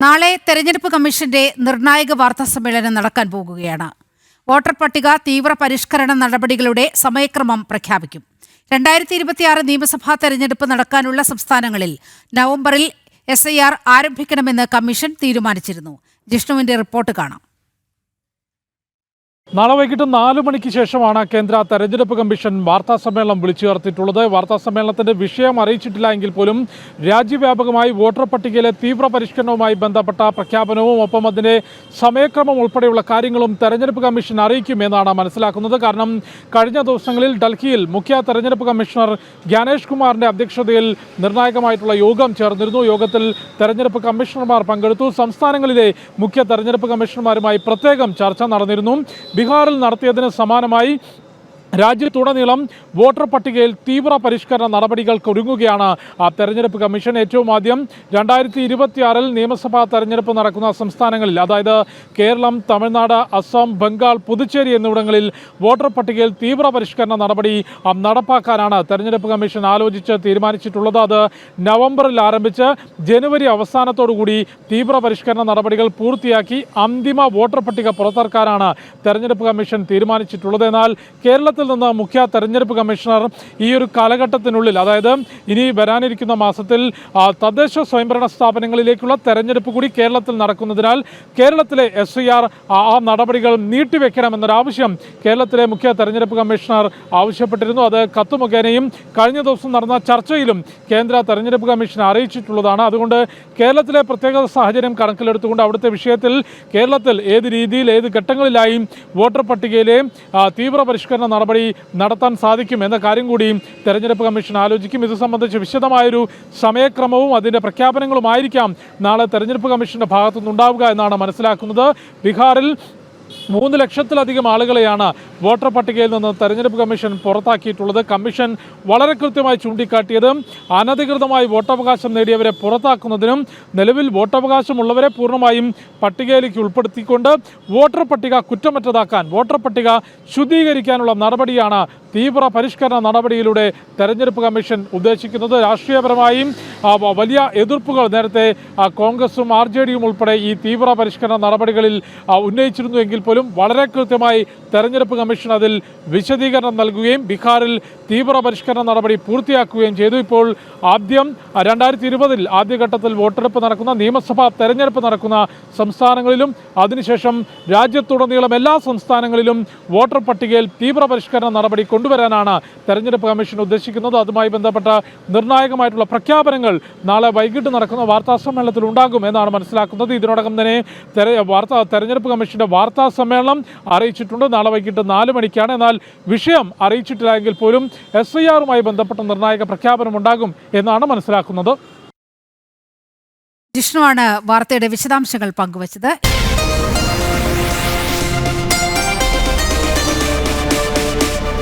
നാളെ തെരഞ്ഞെടുപ്പ് കമ്മീഷന്റെ നിർണായക വാർത്താ സമ്മേളനം നടക്കാൻ പോകുകയാണ്. വോട്ടർ പട്ടിക തീവ്ര പരിഷ്കരണ നടപടികളുടെ സമയക്രമം പ്രഖ്യാപിക്കും. 2026 നിയമസഭാ തെരഞ്ഞെടുപ്പ് നടക്കാനുള്ള സംസ്ഥാനങ്ങളിൽ നവംബറിൽ SIR ആരംഭിക്കണമെന്ന് കമ്മീഷൻ തീരുമാനിച്ചിരുന്നു. ജിഷ്ണുവിന്റെ റിപ്പോർട്ട് കാണാം. നാളെ വൈകിട്ട് 4 മണിക്ക് ശേഷമാണ് കേന്ദ്ര തെരഞ്ഞെടുപ്പ് കമ്മീഷൻ വാർത്താ സമ്മേളനം വിളിച്ചു ചേർത്തിട്ടുള്ളത്. വാർത്താ സമ്മേളനത്തിന്റെ വിഷയം അറിയിച്ചിട്ടില്ല എങ്കിൽ പോലും രാജ്യവ്യാപകമായി വോട്ടർ പട്ടികയിലെ തീവ്ര പരിഷ്കരണവുമായി ബന്ധപ്പെട്ട പ്രഖ്യാപനവും ഒപ്പം അതിന്റെ സമയക്രമം ഉൾപ്പെടെയുള്ള കാര്യങ്ങളും തെരഞ്ഞെടുപ്പ് കമ്മീഷൻ അറിയിക്കുമെന്നാണ് മനസ്സിലാക്കുന്നത്. കാരണം കഴിഞ്ഞ ദിവസങ്ങളിൽ ഡൽഹിയിൽ മുഖ്യ തെരഞ്ഞെടുപ്പ് കമ്മീഷണർ ജ്ഞാനേഷ് കുമാറിന്റെ അധ്യക്ഷതയിൽ നിർണായകമായിട്ടുള്ള യോഗം ചേർന്നിരുന്നു. യോഗത്തിൽ തെരഞ്ഞെടുപ്പ് കമ്മീഷണർമാർ പങ്കെടുത്തു. സംസ്ഥാനങ്ങളിലെ മുഖ്യ തെരഞ്ഞെടുപ്പ് കമ്മീഷണർമാരുമായി പ്രത്യേകം ചർച്ച നടന്നിരുന്നു. ബീഹാറിൽ നടത്തിയതിന് സമാനമായി രാജ്യത്തുടനീളം വോട്ടർ പട്ടികയിൽ തീവ്ര പരിഷ്കരണ നടപടികൾക്ക് ഒരുങ്ങുകയാണ് തെരഞ്ഞെടുപ്പ് കമ്മീഷൻ. ഏറ്റവും ആദ്യം 2026 നിയമസഭാ തെരഞ്ഞെടുപ്പ് നടക്കുന്ന സംസ്ഥാനങ്ങളിൽ, അതായത് കേരളം, തമിഴ്നാട്, അസം, ബംഗാൾ, പുതുച്ചേരി എന്നിവിടങ്ങളിൽ വോട്ടർ പട്ടികയിൽ തീവ്ര പരിഷ്കരണ നടപടി നടപ്പാക്കാനാണ് തെരഞ്ഞെടുപ്പ് കമ്മീഷൻ ആലോചിച്ച് തീരുമാനിച്ചിട്ടുള്ളത്. അത് നവംബറിൽ ആരംഭിച്ച് ജനുവരി അവസാനത്തോടുകൂടി തീവ്ര പരിഷ്കരണ നടപടികൾ പൂർത്തിയാക്കി അന്തിമ വോട്ടർ പട്ടിക പുറത്തിറക്കാനാണ് തെരഞ്ഞെടുപ്പ് കമ്മീഷൻ തീരുമാനിച്ചിട്ടുള്ളത്. എന്നാൽ കേരളത്തിൽ നിന്ന് മുഖ്യ തെരഞ്ഞെടുപ്പ് കമ്മീഷണർ ഈ ഒരു കാലഘട്ടത്തിനുള്ളിൽ, അതായത് ഇനി വരാനിരിക്കുന്ന മാസത്തിൽ തദ്ദേശ സ്വയംഭരണ സ്ഥാപനങ്ങളിലേക്കുള്ള തെരഞ്ഞെടുപ്പ് കൂടി കേരളത്തിൽ നടക്കുന്നതിനാൽ കേരളത്തിലെ SIR ആ നടപടികൾ നീട്ടിവെക്കണമെന്നൊരാവശ്യം കേരളത്തിലെ മുഖ്യ തെരഞ്ഞെടുപ്പ് കമ്മീഷണർ ആവശ്യപ്പെട്ടിരുന്നു. അത് കത്ത് മുഖേനയും കഴിഞ്ഞ ദിവസം നടന്ന ചർച്ചയിലും കേന്ദ്ര തെരഞ്ഞെടുപ്പ് കമ്മീഷൻ അറിയിച്ചിട്ടുള്ളതാണ്. അതുകൊണ്ട് കേരളത്തിലെ പ്രത്യേക സാഹചര്യം കണക്കിലെടുത്തുകൊണ്ട് അവിടുത്തെ വിഷയത്തിൽ കേരളത്തിൽ ഏത് രീതിയിൽ, ഏത് ഘട്ടങ്ങളിലായി വോട്ടർ പട്ടികയിലെ തീവ്ര പരിഷ്കരണ നടപടി നടത്താൻ സാധിക്കും എന്ന കാര്യം കൂടി തെരഞ്ഞെടുപ്പ് കമ്മീഷൻ ആലോചിക്കും. ഇത് സംബന്ധിച്ച് വിശദമായൊരു സമയക്രമവും അതിൻ്റെ പ്രഖ്യാപനങ്ങളുമായിരിക്കാം നാളെ തെരഞ്ഞെടുപ്പ് കമ്മീഷന്റെ ഭാഗത്തുനിന്നുണ്ടാവുക എന്നാണ് മനസ്സിലാക്കുന്നത്. ബീഹാറിൽ 3 ലക്ഷത്തിലധികം ആളുകളെയാണ് വോട്ടർ പട്ടികയിൽ നിന്ന് തെരഞ്ഞെടുപ്പ് കമ്മീഷൻ പുറത്താക്കിയിട്ടുള്ളത്. കമ്മീഷൻ വളരെ കൃത്യമായി ചൂണ്ടിക്കാട്ടിയത് അനധികൃതമായി വോട്ടവകാശം നേടിയവരെ പുറത്താക്കുന്നതിനും നിലവിൽ വോട്ടവകാശമുള്ളവരെ പൂർണ്ണമായും പട്ടികയിലേക്ക് ഉൾപ്പെടുത്തിക്കൊണ്ട് വോട്ടർ പട്ടിക കുറ്റമറ്റതാക്കാൻ, വോട്ടർ പട്ടിക ശുദ്ധീകരിക്കാനുള്ള നടപടിയാണ് തീവ്ര പരിഷ്കരണ നടപടിയിലൂടെ തെരഞ്ഞെടുപ്പ് കമ്മീഷൻ ഉദ്ദേശിക്കുന്നത്. രാഷ്ട്രീയപരമായും വലിയ എതിർപ്പുകൾ നേരത്തെ കോൺഗ്രസും RJDയും ഉൾപ്പെടെ ഈ തീവ്ര പരിഷ്കരണ നടപടികളിൽ ഉന്നയിച്ചിരുന്നു എങ്കിൽ പോലും വളരെ കൃത്യമായി തെരഞ്ഞെടുപ്പ് കമ്മീഷൻ അതിൽ വിശദീകരണം നൽകുകയും ബീഹാറിൽ തീവ്ര പരിഷ്കരണ നടപടി പൂർത്തിയാക്കുകയും ചെയ്തു. ഇപ്പോൾ ആദ്യം 2020 ആദ്യഘട്ടത്തിൽ വോട്ടെടുപ്പ് നടക്കുന്ന, നിയമസഭാ തെരഞ്ഞെടുപ്പ് നടക്കുന്ന സംസ്ഥാനങ്ങളിലും അതിനുശേഷം രാജ്യത്തുടനീളം എല്ലാ സംസ്ഥാനങ്ങളിലും വോട്ടർ പട്ടികയിൽ തീവ്ര പരിഷ്കരണ നടപടി കൊണ്ടുവരാനാണ് തെരഞ്ഞെടുപ്പ് കമ്മീഷൻ ഉദ്ദേശിക്കുന്നത്. അതുമായി ബന്ധപ്പെട്ട നിർണായകമായിട്ടുള്ള പ്രഖ്യാപനങ്ങൾ നാളെ വൈകിട്ട് നടക്കുന്ന വാർത്താ സമ്മേളനത്തിൽ ഉണ്ടാകും എന്നാണ് മനസ്സിലാക്കുന്നത്. ഇതിനോടകം തന്നെ തെരഞ്ഞെടുപ്പ് കമ്മീഷന്റെ വാർത്താ സമ്മേളനം അറിയിച്ചിട്ടുണ്ട്. നാളെ വൈകിട്ട് 4 മണിക്കാണ്. എന്നാൽ വിഷയം അറിയിച്ചിട്ടില്ല എങ്കിൽ പോലും SIRമായി ബന്ധപ്പെട്ട നിർണായക പ്രഖ്യാപനം ഉണ്ടാകും എന്നാണ് മനസ്സിലാക്കുന്നത്. ജിഷ്ണുവാണ് വാർത്തയുടെ വിശദാംശങ്ങൾ പങ്കുവച്ചത്.